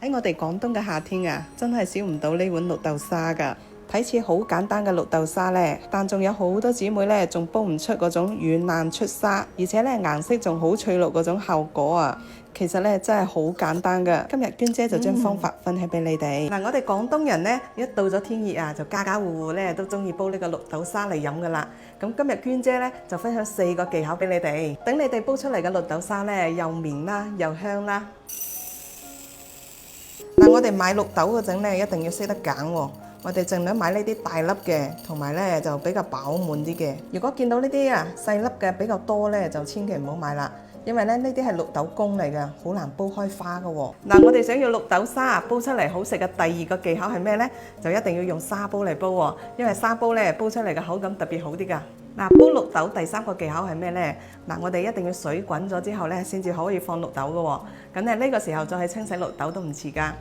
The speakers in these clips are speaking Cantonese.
喺我哋廣東嘅夏天啊，真係少唔到呢碗綠豆沙㗎。睇似好簡單嘅綠豆沙呢，但仲有好多姊妹呢，仲煲唔出嗰種軟爛出沙，而且呢顏色仲好翠綠嗰種效果啊！其實呢真係好簡單㗎。今日娟姐就將方法分享俾你哋。我哋廣東人呢，一到咗天熱啊，就家家戶戶呢都中意煲呢個綠豆沙嚟飲㗎啦。咁今日娟姐呢，就分享4個技巧俾你哋，等你哋煲出嚟嘅綠豆沙呢，又綿啦，又香啦。我哋買綠豆嗰陣呢，一定要識得揀喎。我哋盡量買呢啲大粒嘅，同埋呢就比較飽滿啲嘅。如果見到呢啲細粒嘅比較多呢，就千祈唔好買啦，因為呢啲係綠豆公嚟嘅，好難煲開花㗎喎。我哋想要綠豆沙煲出嚟好食嘅第2個技巧係咩呢？就一定要用砂煲嚟煲喎，因為砂煲呢煲出嚟嘅口感特別好啲㗎。煲綠豆第3個技巧係咩呢？我哋一定要水滾咗之後呢，先至可以放綠豆㗎喎。咁呢個時候再去清洗綠豆都唔遲㗎。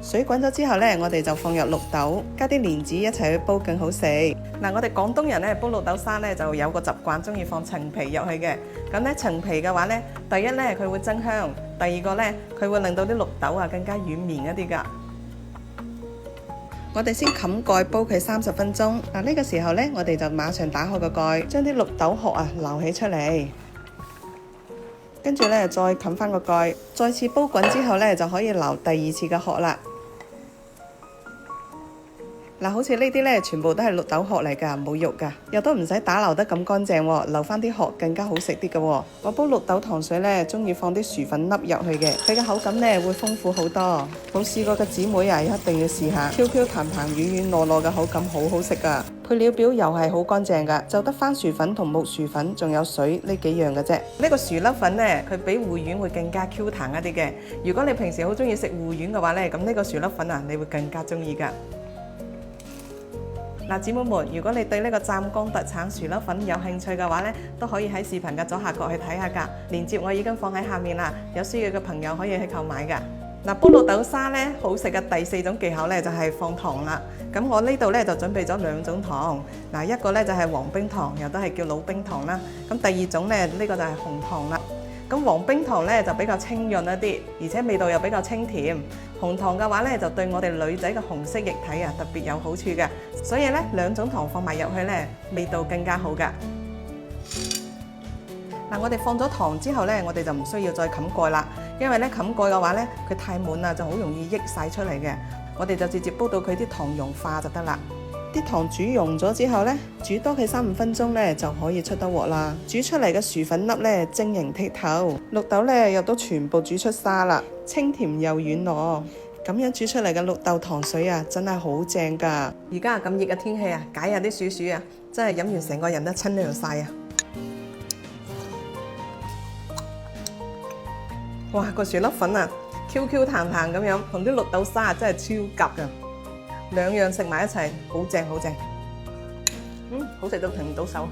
水滾咗之後呢，我哋就放入綠豆，加啲蓮子一齊去煲更好食。我哋廣東人呢，煲綠豆沙呢就有個習慣，中意放陳皮入去嘅。咁呢陳皮嘅話呢，第一呢佢會增香，第2個呢佢會令到啲綠豆更加軟綿一啲㗎。我哋先冚蓋煲佢30分鐘。呢個時候呢，我哋就馬上打開個蓋，將啲綠豆殼撈起出嚟。跟住呢，再冚翻個蓋，再次煲滾之後呢，就可以撈第2次嘅殼啦。好似呢啲呢，全部都係綠豆殼嚟㗎，冇肉㗎，又都唔使打撈得咁乾淨喎，留翻啲殼更加好食啲㗎喎。我煲綠豆糖水呢，中意放啲薯粉粒入去嘅，佢嘅口感呢會豐富好多。冇試過嘅姊妹一定要試下，Q Q 彈彈、軟軟糯糯嘅口感好好食㗎。配料表又係好乾淨㗎，就得番薯粉同木薯粉，仲有水呢幾樣嘅啫。呢個薯粒粉呢，佢比芋丸會更加 Q 彈一啲嘅。如果你平時好中意食芋丸嘅話呢，咁呢個薯粒粉你會更加中意㗎。姊妹們，如果你對呢個湛江特產薯粒粉有興趣嘅話呢，都可以喺視頻嘅左下角去睇下㗎。鏈接我已經放喺下面啦，有需要嘅朋友可以去購買㗎。煲綠豆沙呢，好食嘅第4種技巧呢，就係放糖啦。咁我呢度呢，就準備咗2種糖，一個呢，就係黃冰糖，又都係叫老冰糖啦。咁第2種呢，呢個就係紅糖啦。咁黃冰糖呢，就比較清潤一啲，而且味道又比較清甜。紅糖嘅話呢，就對我哋女仔嘅紅色液體特別有好處嘅，所以呢2種糖放埋入去呢，味道更加好㗎。我哋放咗糖之後呢，我哋就唔需要再冚蓋啦，因為呢冚蓋嘅話呢，佢太滿啦，就好容易溢晒出嚟嘅。我哋就直接煲到佢啲糖融化就得啦。啲糖煮溶咗之後呢，煮多佢3-5分鐘呢，就可以出得鑊啦。煮出嚟嘅薯粉粒呢，晶瑩剔透，綠豆呢又都全部煮出沙啦，清甜又軟糯。咁樣煮出嚟嘅綠豆糖水真係好正㗎。而家咁熱嘅天氣解下啲暑暑真係飲完成個人都清涼晒哇！個薯粒粉Q Q 彈彈咁樣，同啲綠豆沙真係超夾㗎。2樣食埋一齊，好正好正。好食到停唔到手。